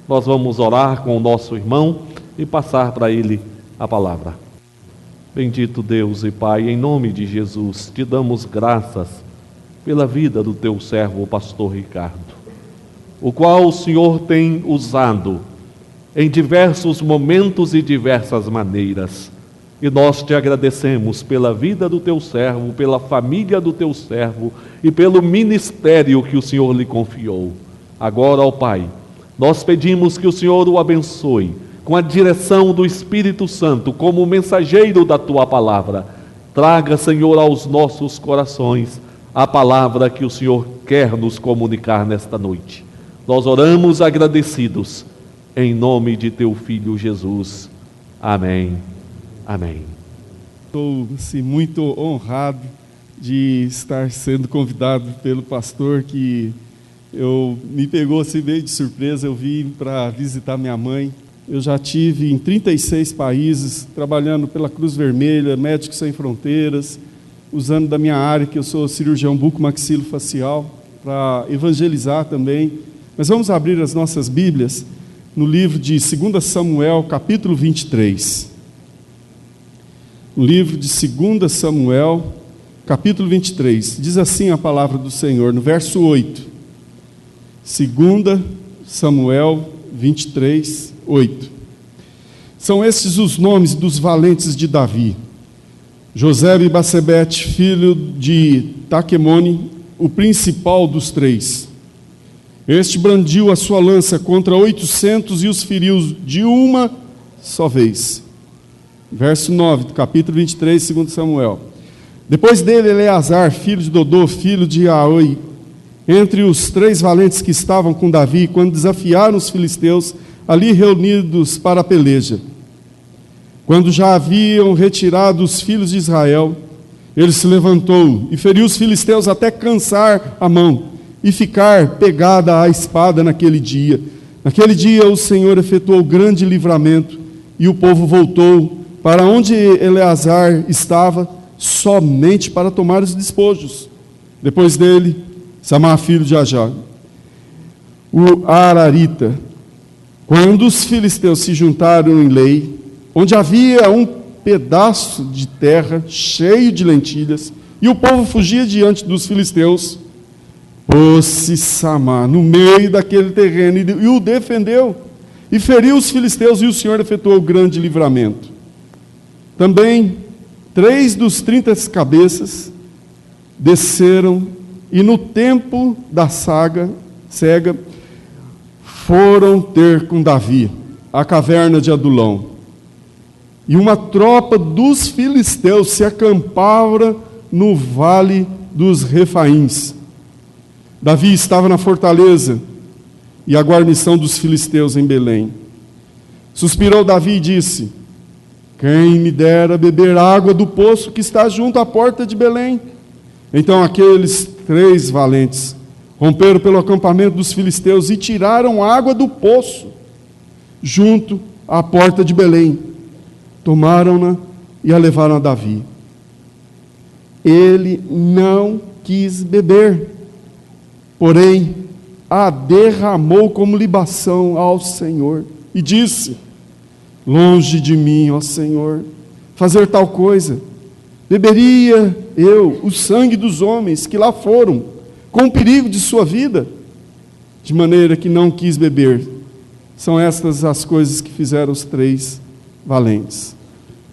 nós vamos orar com o nosso irmão e passar para ele a palavra. Bendito Deus e Pai, em nome de Jesus, te damos graças pela vida do teu servo, o pastor Ricardo, o qual o Senhor tem usado em diversos momentos e diversas maneiras. E nós te agradecemos pela vida do teu servo, pela família do teu servo e pelo ministério que o Senhor lhe confiou. Agora, ó Pai, nós pedimos que o Senhor o abençoe com a direção do Espírito Santo, como mensageiro da tua palavra. Traga, Senhor, aos nossos corações a palavra que o Senhor quer nos comunicar nesta noite. Nós oramos agradecidos, em nome de teu Filho Jesus. Amém. Amém. Estou muito honrado de estar sendo convidado pelo pastor, que me pegou assim meio de surpresa. Eu vim para visitar minha mãe. Eu já tive em 36 países, trabalhando pela Cruz Vermelha, Médicos Sem Fronteiras, usando da minha área, que eu sou cirurgião bucomaxilofacial, para evangelizar também. Mas vamos abrir as nossas Bíblias no livro de 2 Samuel, capítulo 23. No livro de 2 Samuel, capítulo 23, diz assim a palavra do Senhor, no verso 8. 2 Samuel 23, 8. São estes os nomes dos valentes de Davi: Josebe-Basebete, filho de Taquemone, o principal dos três. Este brandiu a sua lança contra 800 e os feriu de uma só vez. Verso 9, do capítulo 23, 2 Samuel. Depois dele, Eleazar, filho de Dodô, filho de Aoi, entre os três valentes que estavam com Davi, quando desafiaram os filisteus, ali reunidos para a peleja. Quando já haviam retirado os filhos de Israel, ele se levantou e feriu os filisteus até cansar a mão e ficar pegada à espada naquele dia. Naquele dia o Senhor efetuou grande livramento e o povo voltou para onde Eleazar estava, somente para tomar os despojos. Depois dele, Samar, filho de Ajá, o Ararita. Quando os filisteus se juntaram em Lei, onde havia um pedaço de terra cheio de lentilhas, e o povo fugia diante dos filisteus, pôs-se Samar no meio daquele terreno e o defendeu, e feriu os filisteus, e o Senhor efetuou grande livramento. Também 3 dos 30 cabeças desceram e no tempo da cega foram ter com Davi a caverna de Adulão. E uma tropa dos filisteus se acampava no vale dos Refaíns. Davi estava na fortaleza e a guarnição dos filisteus em Belém. Suspirou Davi e disse: quem me dera beber água do poço que está junto à porta de Belém? Então aqueles 3 valentes romperam pelo acampamento dos filisteus e tiraram água do poço junto à porta de Belém. Tomaram-na e a levaram a Davi. Ele não quis beber, porém a derramou como libação ao Senhor e disse: longe de mim, ó Senhor, fazer tal coisa. Beberia eu o sangue dos homens que lá foram, com o perigo de sua vida? De maneira que não quis beber. São estas as coisas que fizeram os 3 valentes.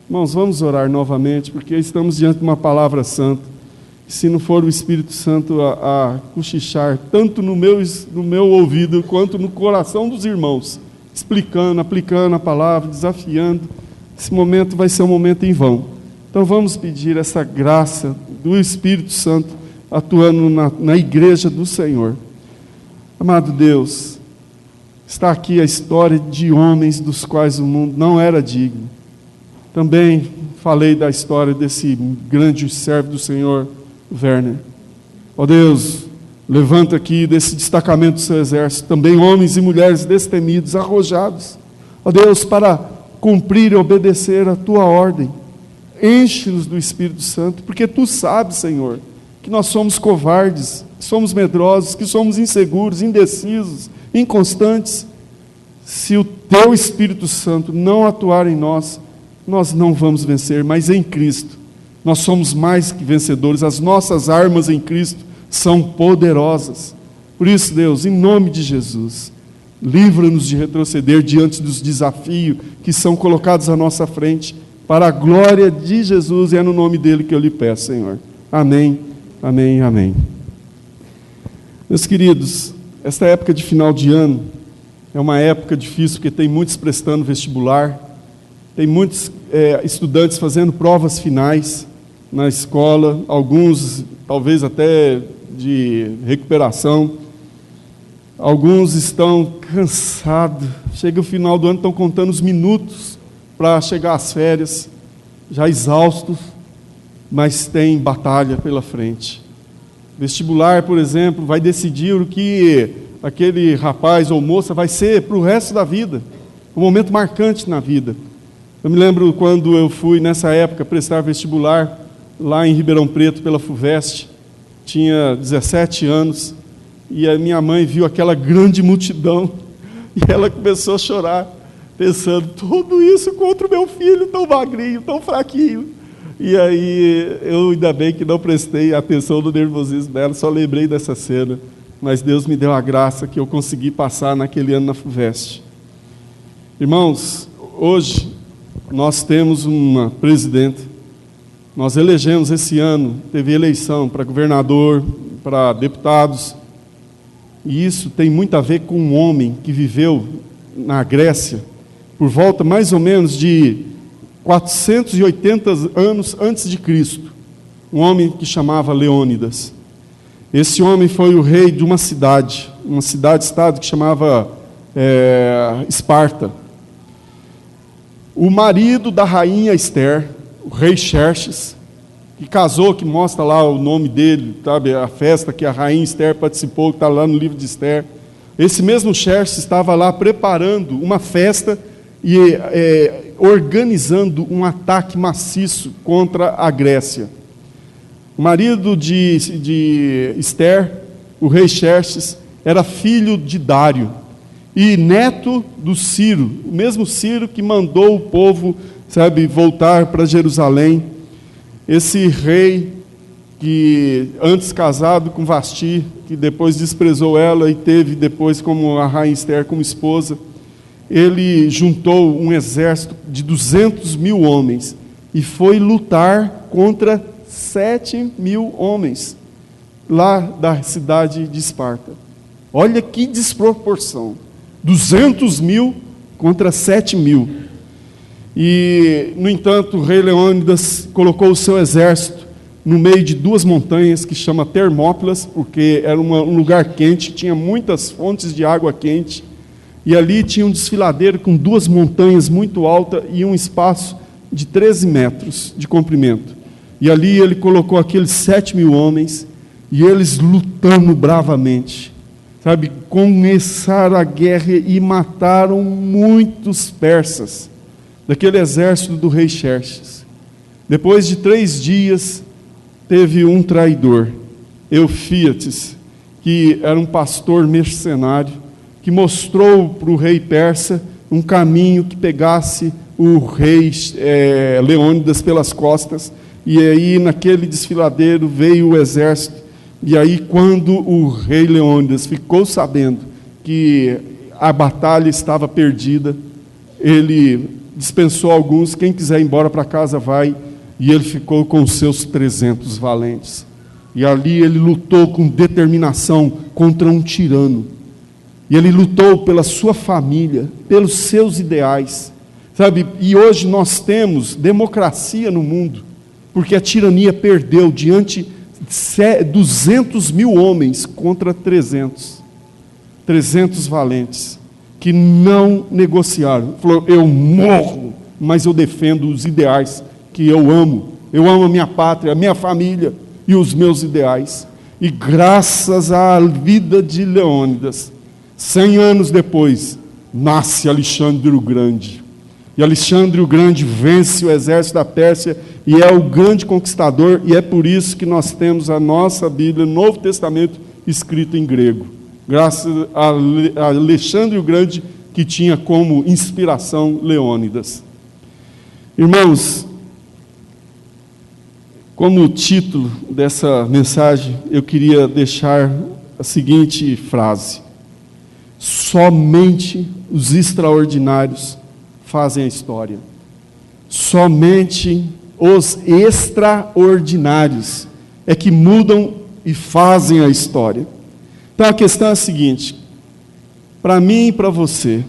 Irmãos, vamos orar novamente, porque estamos diante de uma palavra santa. Se não for o Espírito Santo a cochichar, tanto no meu ouvido, quanto no coração dos irmãos, explicando, aplicando a palavra, desafiando, esse momento vai ser um momento em vão. Então vamos pedir essa graça do Espírito Santo atuando na igreja do Senhor. Amado Deus, está aqui a história de homens dos quais o mundo não era digno. Também falei da história desse grande servo do Senhor, Werner. Ó Deus, levanta aqui desse destacamento do seu exército também homens e mulheres destemidos, arrojados, ó Deus, para cumprir e obedecer a tua ordem. Enche-nos do Espírito Santo, porque tu sabes, Senhor, que nós somos covardes, que somos medrosos, que somos inseguros, indecisos, inconstantes. Se o teu Espírito Santo não atuar em nós, nós não vamos vencer, mas em Cristo nós somos mais que vencedores. As nossas armas em Cristo são poderosas. Por isso, Deus, em nome de Jesus, livra-nos de retroceder diante dos desafios que são colocados à nossa frente, para a glória de Jesus, e é no nome dele que eu lhe peço, Senhor. Amém, amém, amém. Meus queridos, esta época de final de ano é uma época difícil, porque tem muitos prestando vestibular, tem muitos estudantes fazendo provas finais na escola, alguns talvez até de recuperação, alguns estão cansados, chega o final do ano, estão contando os minutos para chegar às férias, já exaustos, mas tem batalha pela frente. Vestibular, por exemplo, vai decidir o que aquele rapaz ou moça vai ser para o resto da vida, um momento marcante na vida. Eu me lembro quando eu fui, nessa época, prestar vestibular lá em Ribeirão Preto, pela FUVEST, tinha 17 anos, e a minha mãe viu aquela grande multidão, e ela começou a chorar, pensando, tudo isso contra o meu filho, tão magrinho, tão fraquinho. E aí, eu ainda bem que não prestei atenção no nervosismo dela, só lembrei dessa cena, mas Deus me deu a graça que eu consegui passar naquele ano na FUVEST. Irmãos, hoje nós temos uma presidenta, nós elegemos esse ano, teve eleição para governador, para deputados, e isso tem muito a ver com um homem que viveu na Grécia, por volta mais ou menos de 480 anos antes de Cristo, um homem que chamava Leônidas. Esse homem foi o rei de uma cidade-estado que chamava Esparta. O marido da rainha Esther, o rei Xerxes, que casou, que mostra lá o nome dele, sabe, a festa que a rainha Esther participou, que está lá no livro de Esther. Esse mesmo Xerxes estava lá preparando uma festa e organizando um ataque maciço contra a Grécia. O marido de Esther, o rei Xerxes, era filho de Dário e neto do Ciro, o mesmo Ciro que mandou o povo, sabe, voltar para Jerusalém. Esse rei que antes casado com Vasti, que depois desprezou ela e teve depois como a rainha Esther como esposa, ele juntou um exército de 200.000 homens e foi lutar contra 7.000 homens lá da cidade de Esparta. Olha que desproporção, 200.000 contra 7.000. E, no entanto, o rei Leônidas colocou o seu exército no meio de duas montanhas que chama Termópilas, porque era um lugar quente, tinha muitas fontes de água quente, e ali tinha um desfiladeiro com duas montanhas muito altas e um espaço de 13 metros de comprimento. E ali ele colocou aqueles 7.000 homens, e eles lutando bravamente, sabe, começaram a guerra e mataram muitos persas, daquele exército do rei Xerxes. Depois de 3 dias, teve um traidor, Eufíates, que era um pastor mercenário, que mostrou para o rei persa um caminho que pegasse o rei Leônidas pelas costas, e aí naquele desfiladeiro veio o exército, e aí quando o rei Leônidas ficou sabendo que a batalha estava perdida, ele dispensou alguns, quem quiser ir embora para casa vai, e ele ficou com os seus 300 valentes. E ali ele lutou com determinação contra um tirano. E ele lutou pela sua família, pelos seus ideais. Sabe? E hoje nós temos democracia no mundo, porque a tirania perdeu diante de 200.000 homens contra 300 valentes, que não negociaram. Falou, eu morro, mas eu defendo os ideais que eu amo. Eu amo a minha pátria, a minha família e os meus ideais. E graças à vida de Leônidas, 100 anos depois, nasce Alexandre o Grande. E Alexandre o Grande vence o exército da Pérsia e é o grande conquistador, e é por isso que nós temos a nossa Bíblia, o Novo Testamento, escrito em grego. Graças a Alexandre o Grande, que tinha como inspiração Leônidas. Irmãos, como título dessa mensagem, eu queria deixar a seguinte frase: somente os extraordinários fazem a história. Somente os extraordinários é que mudam e fazem a história. Então a questão é a seguinte: para mim e para você,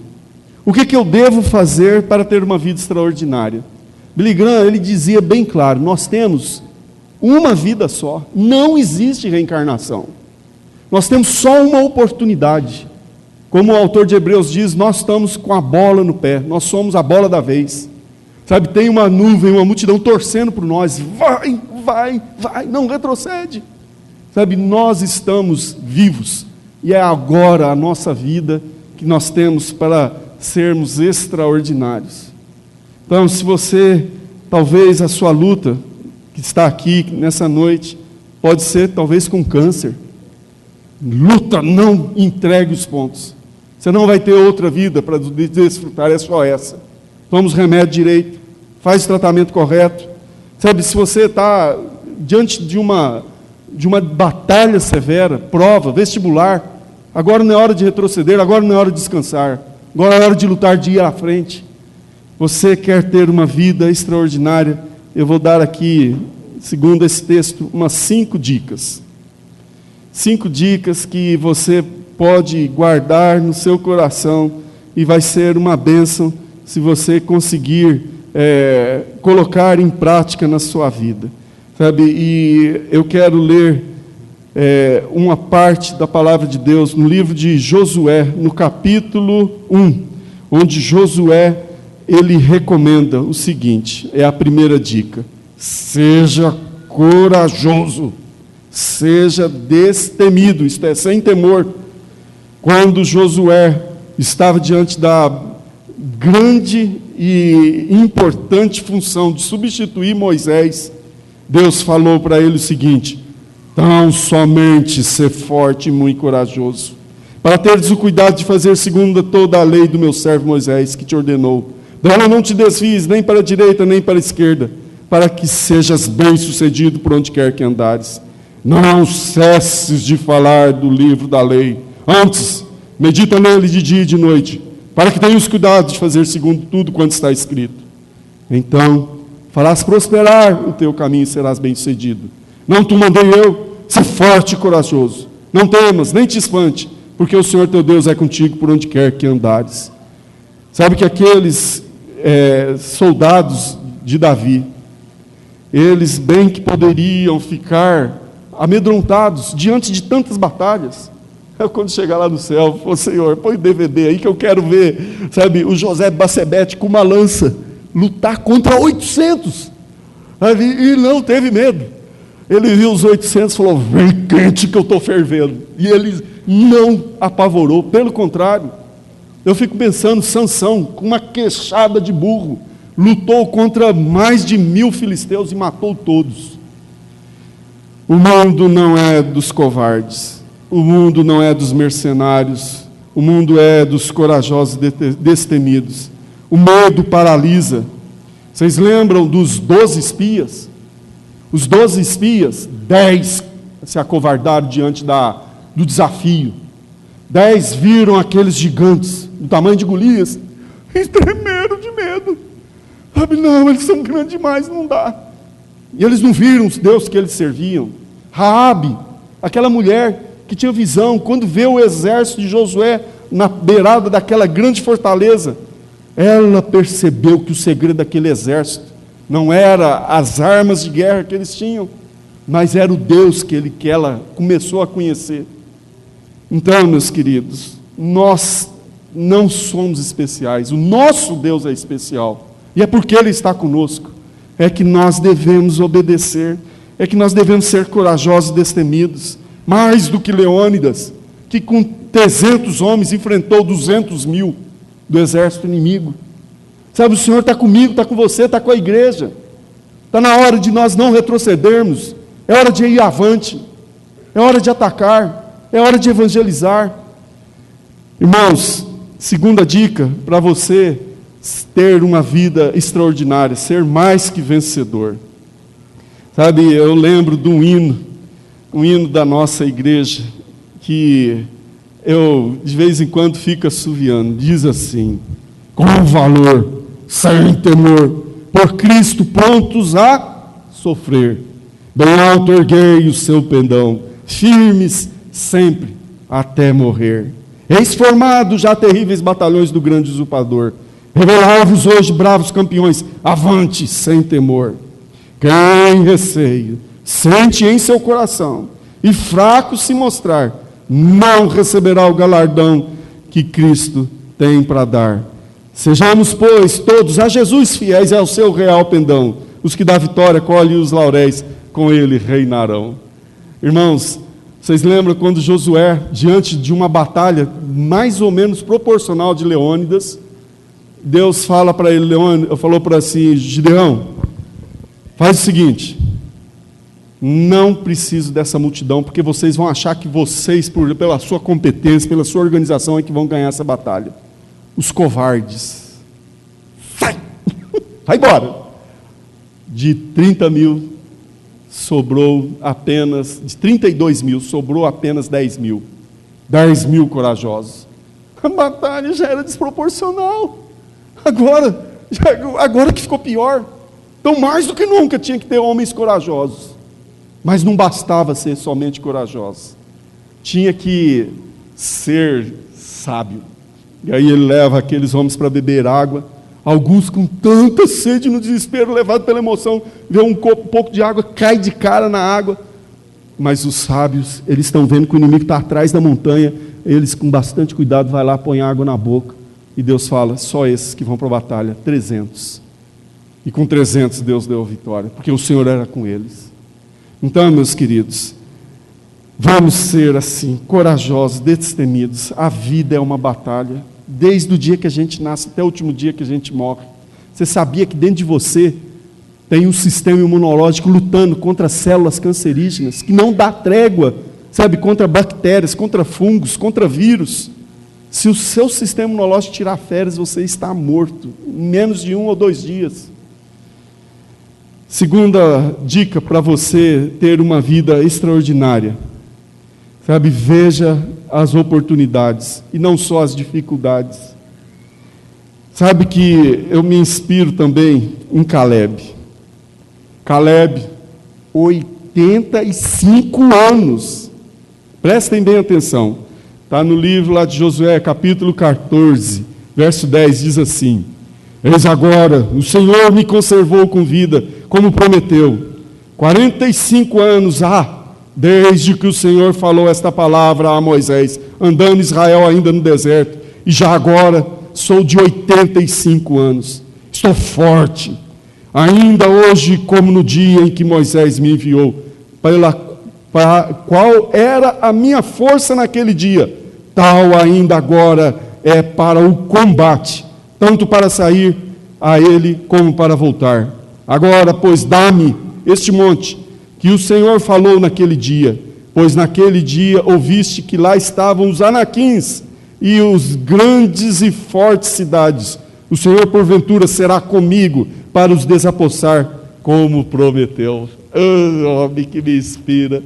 o que eu devo fazer para ter uma vida extraordinária? Billy Graham, ele dizia bem claro: nós temos uma vida só, não existe reencarnação. Nós temos só uma oportunidade. Como o autor de Hebreus diz, nós estamos com a bola no pé, nós somos a bola da vez. Sabe, tem uma nuvem, uma multidão torcendo por nós, vai, não retrocede. Sabe, nós estamos vivos, e é agora a nossa vida que nós temos para sermos extraordinários. Então, se você, talvez a sua luta, que está aqui nessa noite, pode ser talvez com câncer. Luta, não entregue os pontos. Você não vai ter outra vida para desfrutar, é só essa. Toma os remédios direito, faz o tratamento correto. Sabe, se você está diante de uma batalha severa, prova, vestibular, agora não é hora de retroceder, agora não é hora de descansar, agora é hora de lutar, de ir à frente. Você quer ter uma vida extraordinária? Eu vou dar aqui, segundo esse texto, umas 5 dicas. 5 dicas que você pode guardar no seu coração e vai ser uma bênção se você conseguir colocar em prática na sua vida. Sabe? E eu quero ler uma parte da palavra de Deus no livro de Josué, no capítulo 1, onde Josué, ele recomenda o seguinte, é a primeira dica: seja corajoso, seja destemido, isto é, sem temor. Quando Josué estava diante da grande e importante função de substituir Moisés, Deus falou para ele o seguinte: tão somente ser forte e muito corajoso, para teres o cuidado de fazer segundo toda a lei do meu servo Moisés, que te ordenou. Dela não te desvies nem para a direita nem para a esquerda, para que sejas bem-sucedido por onde quer que andares. Não cesses de falar do livro da lei, antes medita nele de dia e de noite, para que tenhas cuidado de fazer segundo tudo quanto está escrito. Então farás prosperar o teu caminho e serás bem-sucedido. Não te mandei eu, ser forte e corajoso. Não temas, nem te espante, porque o Senhor teu Deus é contigo por onde quer que andares. Sabe que aqueles soldados de Davi, eles bem que poderiam ficar amedrontados diante de tantas batalhas. Quando chegar lá no céu, ô Senhor, põe o DVD aí que eu quero ver, sabe, o José Bacebete com uma lança lutar contra 800, sabe, e não teve medo. Ele viu os 800 e falou: vem quente que eu estou fervendo. E ele não apavorou, pelo contrário. Eu fico pensando, Sansão, com uma queixada de burro, lutou contra mais de 1000 filisteus e matou todos. O mundo não é dos covardes, o mundo não é dos mercenários, o mundo é dos corajosos destemidos. O medo paralisa. Vocês lembram dos 12 espias? Os 12 espias, 10 se acovardaram diante do desafio. 10 viram aqueles gigantes, do tamanho de Golias, e tremeram de medo. Sabe, não, eles são grandes demais, não dá. E eles não viram os deuses que eles serviam. Raabe, aquela mulher que tinha visão, quando vê o exército de Josué na beirada daquela grande fortaleza, ela percebeu que o segredo daquele exército não era as armas de guerra que eles tinham, mas era o Deus que ela começou a conhecer. Então, meus queridos, nós não somos especiais, o nosso Deus é especial, e é porque Ele está conosco, é que nós devemos obedecer, é que nós devemos ser corajosos e destemidos, mais do que Leônidas, que com 300 homens enfrentou 200.000 do exército inimigo. Sabe, o Senhor está comigo, está com você, está com a igreja. Está na hora de nós não retrocedermos, é hora de ir avante, é hora de atacar, é hora de evangelizar. Irmãos, segunda dica para você ter uma vida extraordinária, ser mais que vencedor. Sabe, eu lembro de um hino da nossa igreja, que eu de vez em quando fico assoviando. Diz assim: com valor, sem temor, por Cristo prontos a sofrer, bem alto erguei o seu pendão, firmes sempre até morrer. Eis formados já terríveis batalhões do grande usurpador. Revelai-vos hoje, bravos campeões, avante sem temor. Quem receio sente em seu coração e fraco se mostrar, não receberá o galardão que Cristo tem para dar. Sejamos, pois, todos a Jesus fiéis e ao seu real pendão. Os que da vitória colhem os lauréis, com ele reinarão. Irmãos, vocês lembram quando Josué, diante de uma batalha mais ou menos proporcional de Leônidas, Deus fala para ele, falou para assim: Gideão, faz o seguinte, não preciso dessa multidão, porque vocês vão achar que vocês, pela sua competência, pela sua organização, é que vão ganhar essa batalha. Os covardes, vai embora. De 30 mil, sobrou apenas, de 32 mil, sobrou apenas 10 mil. 10 mil corajosos. A batalha já era desproporcional. Agora que ficou pior. Então, mais do que nunca, tinha que ter homens corajosos. Mas não bastava ser somente corajosos. Tinha que ser sábio. E aí ele leva aqueles homens para beber água. Alguns com tanta sede, no desespero, levado pela emoção, vê um pouco de água, cai de cara na água. Mas os sábios, eles estão vendo que o inimigo está atrás da montanha. Eles, com bastante cuidado, vai lá, põe água na boca. E Deus fala: só esses que vão para a batalha, 300. E com 300 Deus deu a vitória, porque o Senhor era com eles. Então, meus queridos, vamos ser assim, corajosos, destemidos. A vida é uma batalha, desde o dia que a gente nasce até o último dia que a gente morre. Você sabia que dentro de você tem um sistema imunológico lutando contra células cancerígenas, que não dá trégua, sabe, contra bactérias, contra fungos, contra vírus. Se o seu sistema imunológico tirar férias, você está morto, em menos de 1 ou 2 dias. Segunda dica para você ter uma vida extraordinária. Sabe, veja as oportunidades e não só as dificuldades. Sabe que eu me inspiro também em Caleb. Caleb, 85 anos. Prestem bem atenção. Está no livro lá de Josué, capítulo 14, verso 10, diz assim: eis agora, o Senhor me conservou com vida, como prometeu. 45 anos desde que o Senhor falou esta palavra a Moisés, andando Israel ainda no deserto, e já agora sou de 85 anos. Estou forte, ainda hoje como no dia em que Moisés me enviou, qual era a minha força naquele dia, tal ainda agora é para o combate, tanto para sair a ele como para voltar. Agora, pois, dá-me este monte que o Senhor falou naquele dia, pois naquele dia ouviste que lá estavam os anaquins e os grandes e fortes cidades. O Senhor porventura será comigo para os desapossar, como prometeu. Homem que me inspira.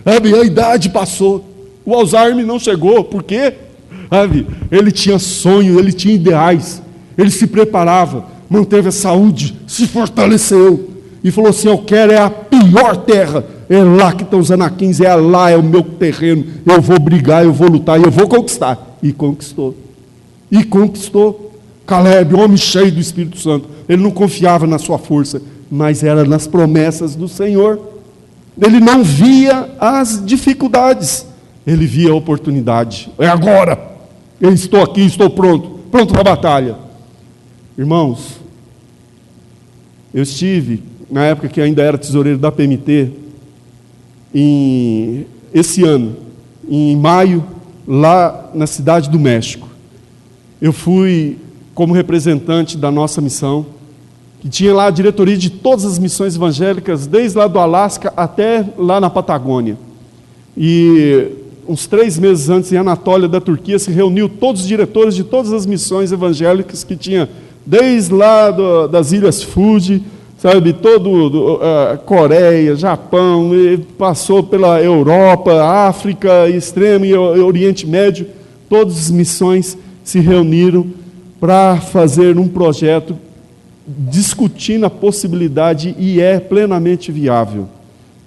A minha idade passou, o Alzheimer não chegou. Por quê? Ele tinha sonho, ele tinha ideais, ele se preparava, manteve a saúde, se fortaleceu e falou assim: eu quero é a pior terra, é lá que estão os anaquins, lá é o meu terreno, eu vou brigar, eu vou lutar, eu vou conquistar. E conquistou. Caleb, homem cheio do Espírito Santo, ele não confiava na sua força, mas era nas promessas do Senhor. Ele não via as dificuldades, ele via a oportunidade. É agora, eu estou aqui, estou pronto para a batalha. Irmãos, eu estive, na época que ainda era tesoureiro da PMT, esse ano, em maio, lá na cidade do México. Eu fui como representante da nossa missão, que tinha lá a diretoria de todas as missões evangélicas, desde lá do Alasca até lá na Patagônia. E uns 3 meses antes, em Anatólia da Turquia, se reuniu todos os diretores de todas as missões evangélicas que tinha, desde lá das Ilhas Fuji, sabe, Coreia, Japão, passou pela Europa, África Extrema e Oriente Médio. Todas as missões se reuniram para fazer um projeto discutindo a possibilidade, e é plenamente viável,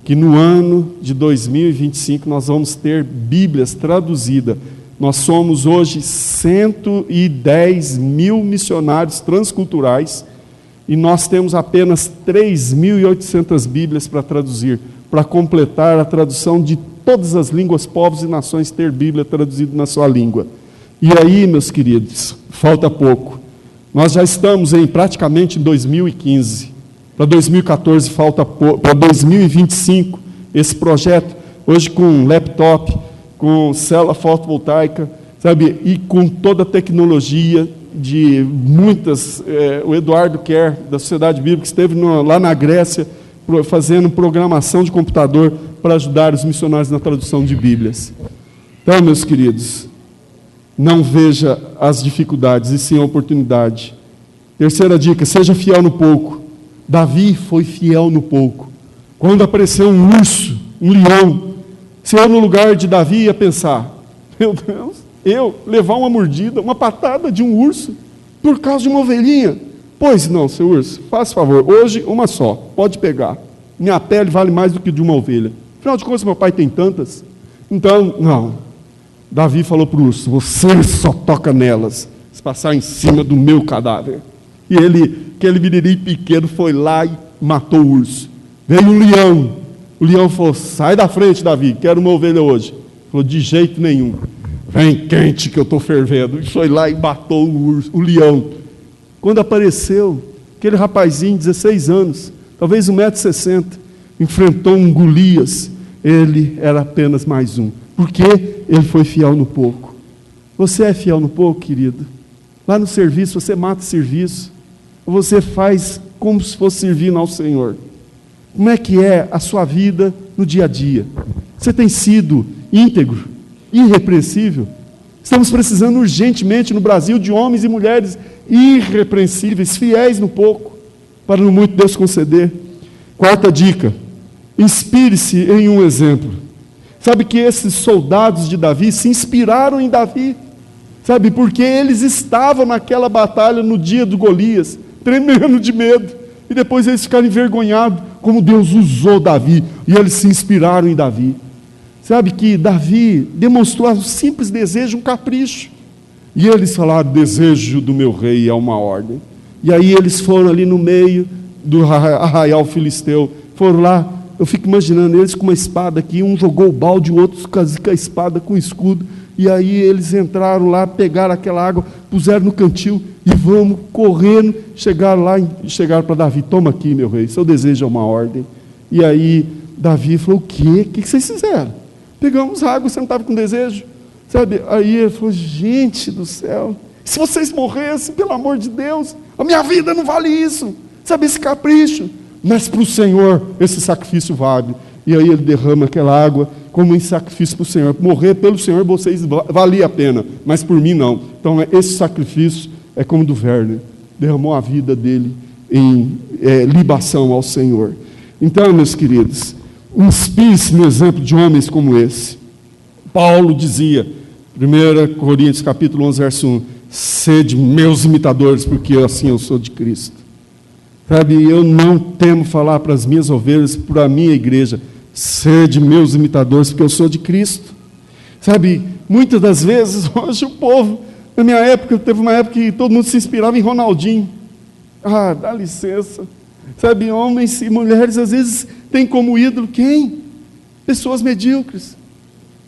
que no ano de 2025 nós vamos ter Bíblias traduzidas. Nós somos hoje 110 mil missionários transculturais e nós temos apenas 3.800 Bíblias para traduzir, para completar a tradução de todas as línguas, povos e nações, ter Bíblia traduzida na sua língua. E aí, meus queridos, falta pouco. Nós já estamos praticamente em 2015. Para 2014 falta pouco. Para 2025, esse projeto, hoje com laptop, com célula fotovoltaica, sabe, e com toda a tecnologia de muitas, o Eduardo Kerr, da Sociedade Bíblica, esteve lá na Grécia, fazendo programação de computador para ajudar os missionários na tradução de Bíblias. Então, meus queridos, não veja as dificuldades, e sim a oportunidade. Terceira dica, seja fiel no pouco. Davi foi fiel no pouco. Quando apareceu um urso, um leão, se eu no lugar de Davi ia pensar, meu Deus, eu levar uma mordida, uma patada de um urso, por causa de uma ovelhinha? Pois não, seu urso, faça favor, hoje uma só, pode pegar. Minha pele vale mais do que de uma ovelha. Afinal de contas, meu pai tem tantas. Então, não. Davi falou para o urso, você só toca nelas, se passar em cima do meu cadáver. E aquele menininho pequeno, foi lá e matou o urso. Veio um leão. O leão falou, sai da frente, Davi, quero uma ovelha hoje. Falou, de jeito nenhum. Vem quente que eu estou fervendo. E foi lá e matou o leão. Quando apareceu, aquele rapazinho, 16 anos, talvez 1,60 m, enfrentou um Golias. Ele era apenas mais um. Porque ele foi fiel no pouco. Você é fiel no pouco, querido? Lá no serviço, você mata o serviço. Ou você faz como se fosse servindo ao Senhor? Como é que é a sua vida no dia a dia? Você tem sido íntegro, irrepreensível? Estamos precisando urgentemente no Brasil de homens e mulheres irrepreensíveis, fiéis no pouco, para no muito Deus conceder. Quarta dica, inspire-se em um exemplo. Sabe que esses soldados de Davi se inspiraram em Davi, sabe, porque eles estavam naquela batalha no dia do Golias, tremendo de medo, e depois eles ficaram envergonhados, como Deus usou Davi, e eles se inspiraram em Davi. Sabe que Davi demonstrou um simples desejo, um capricho, e eles falaram, desejo do meu rei é uma ordem. E aí eles foram ali no meio do arraial filisteu, foram lá, eu fico imaginando eles com uma espada aqui, um jogou o balde, o outro com a espada, com o escudo, e aí eles entraram lá, pegaram aquela água, puseram no cantil, e vamos correndo, chegaram lá e chegaram para Davi, toma aqui, meu rei, seu desejo é uma ordem. E aí Davi falou, o quê? O que vocês fizeram? Pegamos água, você não estava com desejo? Sabe? Aí ele falou, gente do céu, se vocês morressem, pelo amor de Deus, a minha vida não vale isso, sabe, esse capricho, mas para o Senhor esse sacrifício vale. E aí ele derrama aquela água como em sacrifício para o Senhor. Morrer pelo Senhor vocês valia a pena, mas por mim não. Então esse sacrifício é como do Werner, derramou a vida dele em libação ao Senhor. Então, meus queridos, inspire-se no exemplo de homens como esse. Paulo dizia, 1 Coríntios capítulo 11, verso 1, sede meus imitadores, porque assim eu sou de Cristo. Sabe, eu não temo falar para as minhas ovelhas, para a minha igreja, sede meus imitadores, porque eu sou de Cristo. Sabe, muitas das vezes, hoje o povo, na minha época, teve uma época que todo mundo se inspirava em Ronaldinho. Ah, dá licença. Sabe, homens e mulheres, às vezes, têm como ídolo quem? Pessoas medíocres.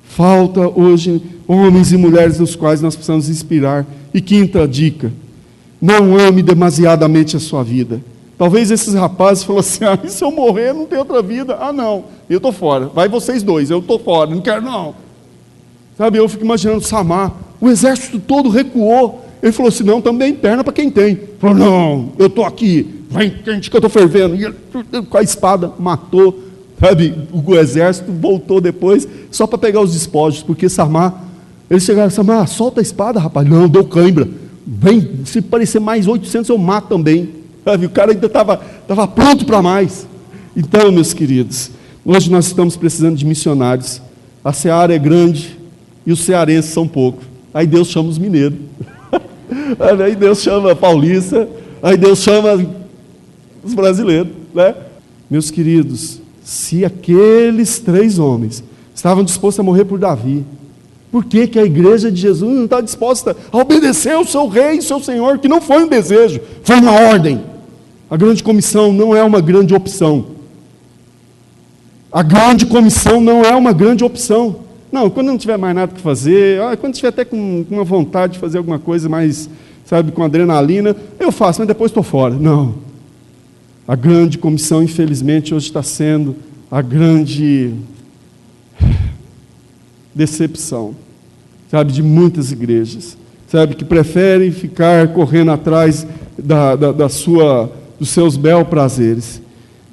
Falta hoje homens e mulheres dos quais nós precisamos inspirar. E quinta dica, não ame demasiadamente a sua vida. Talvez esses rapazes falem assim, ah, se eu morrer não tem outra vida. Ah não, eu estou fora, vai vocês dois, eu estou fora, não quero não. Sabe, eu fico imaginando Samar, o exército todo recuou. Ele falou assim, não, também perna para quem tem. Ele falou, não, eu estou aqui, vai quente que eu estou fervendo. E ele, com a espada, matou Sabe, o exército voltou depois só para pegar os despojos, porque Samar, eles chegaram, Samar, solta a espada, rapaz. Não, deu cãibra. Vem, se parecer mais 800 eu mato também. Sabe, o cara ainda estava pronto para mais. Então, meus queridos, hoje nós estamos precisando de missionários. A seara é grande e os cearenses são poucos. Aí Deus chama os mineiros. Aí Deus chama a paulista. Aí Deus chama os brasileiros, né? Meus queridos, se aqueles 3 homens estavam dispostos a morrer por Davi, por que que a igreja de Jesus não está disposta a obedecer ao seu rei, seu senhor, que não foi um desejo, foi uma ordem? A grande comissão não é uma grande opção. A grande comissão não é uma grande opção. Não, quando não tiver mais nada que fazer, quando tiver até com uma vontade de fazer alguma coisa mais, sabe, com adrenalina, eu faço, mas depois estou fora. Não. A grande comissão, infelizmente, hoje está sendo a grande decepção, sabe, de muitas igrejas, sabe, que preferem ficar correndo atrás dos seus bel prazeres.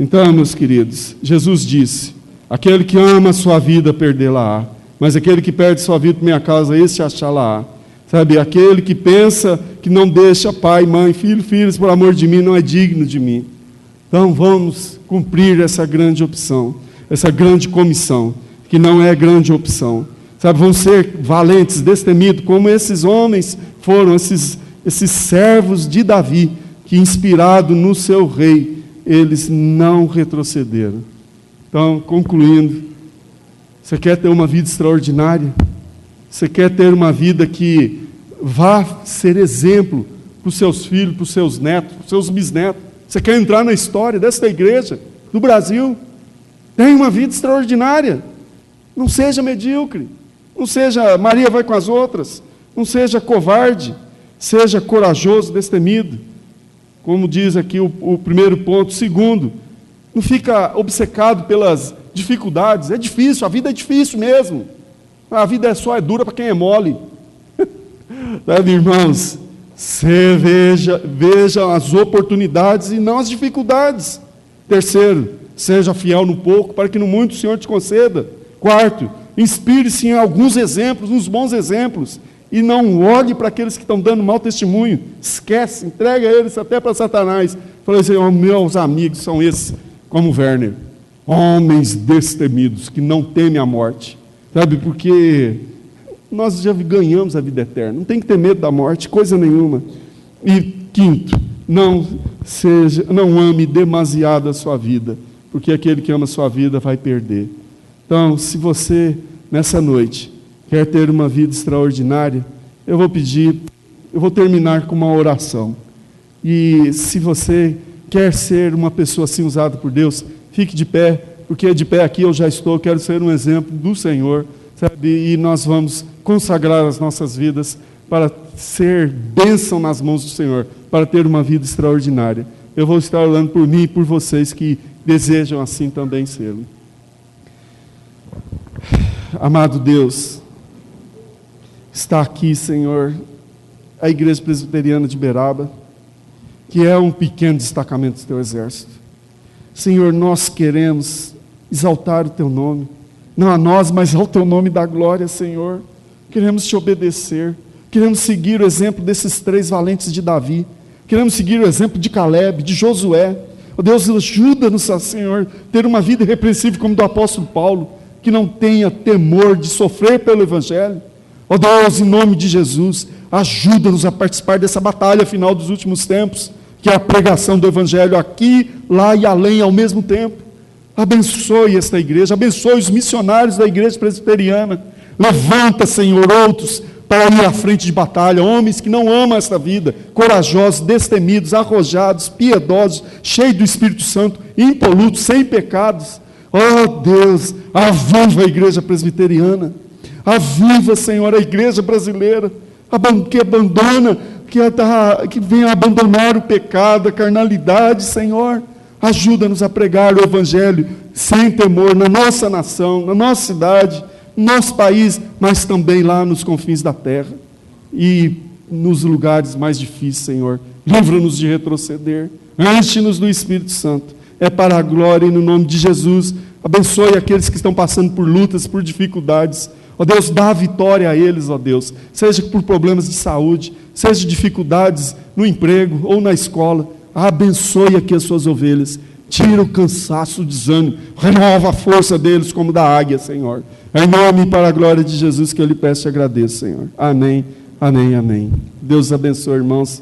Então, meus queridos, Jesus disse: aquele que ama a sua vida, perdê-la-á, mas aquele que perde sua vida por minha causa, esse achá-la-á. Sabe, aquele que pensa que não deixa pai, mãe, filho, filhos, por amor de mim, não é digno de mim. Então vamos cumprir essa grande opção, essa grande comissão, que não é grande opção. Sabe, vamos ser valentes, destemidos, como esses homens foram, esses servos de Davi, que inspirado no seu rei, eles não retrocederam. Então, concluindo, você quer ter uma vida extraordinária? Você quer ter uma vida que vá ser exemplo para os seus filhos, para os seus netos, para os seus bisnetos? Você quer entrar na história desta igreja, do Brasil? Tenha uma vida extraordinária. Não seja medíocre. Não seja Maria vai com as outras. Não seja covarde. Seja corajoso, destemido. Como diz aqui o primeiro ponto. Segundo, não fica obcecado pelas dificuldades. É difícil, a vida é difícil mesmo. A vida é dura para quem é mole. Sabe, irmãos? Você veja as oportunidades e não as dificuldades. Terceiro, seja fiel no pouco, para que no muito o Senhor te conceda. Quarto, inspire-se em alguns exemplos, nos bons exemplos, e não olhe para aqueles que estão dando mau testemunho. Esquece, entrega eles até para Satanás. Fala assim: meus amigos são esses, como Werner, homens destemidos, que não temem a morte. Sabe, porque nós já ganhamos a vida eterna, não tem que ter medo da morte, coisa nenhuma. E quinto, não ame demasiado a sua vida, porque aquele que ama a sua vida vai perder. Então, se você, nessa noite, quer ter uma vida extraordinária, eu vou terminar com uma oração. E se você quer ser uma pessoa assim usada por Deus, fique de pé, porque de pé aqui eu já estou, quero ser um exemplo do Senhor, sabe? E nós vamos consagrar as nossas vidas para ser bênção nas mãos do Senhor, para ter uma vida extraordinária. Eu vou estar orando por mim e por vocês que desejam assim também ser. Amado Deus, está aqui, Senhor, a Igreja Presbiteriana de Beraba, que é um pequeno destacamento do Teu exército. Senhor, nós queremos exaltar o Teu nome, não a nós, mas ao Teu nome da glória, Senhor. Queremos Te obedecer, queremos seguir o exemplo desses 3 valentes de Davi, queremos seguir o exemplo de Caleb, de Josué. Oh Deus, ajuda-nos, Senhor, ter uma vida irrepreensível como do apóstolo Paulo, que não tenha temor de sofrer pelo Evangelho. Oh Deus, em nome de Jesus, ajuda-nos a participar dessa batalha final dos últimos tempos, que é a pregação do Evangelho aqui, lá e além ao mesmo tempo. Abençoe esta igreja, abençoe os missionários da igreja presbiteriana. Levanta, Senhor, outros para ir à frente de batalha, homens que não amam esta vida, corajosos, destemidos, arrojados, piedosos, cheios do Espírito Santo, impolutos, sem pecados. Oh Deus, aviva a igreja presbiteriana, aviva, Senhor, a igreja brasileira, que venha abandonar o pecado, a carnalidade, Senhor. Ajuda-nos a pregar o Evangelho sem temor na nossa nação, na nossa cidade, no nosso país, mas também lá nos confins da terra e nos lugares mais difíceis, Senhor. Livra-nos de retroceder, enche-nos do Espírito Santo. É para a glória e no nome de Jesus Abençoe aqueles que estão passando por lutas, por dificuldades. Ó Deus, dá vitória a eles, ó Deus. Seja por problemas de saúde, seja dificuldades no emprego ou na escola. Abençoe aqui as suas ovelhas. Tira o cansaço, o desânimo. Renova a força deles como da águia, Senhor. Em nome e para a glória de Jesus que eu lhe peço e agradeço, Senhor. Amém, amém, amém. Deus abençoe, irmãos.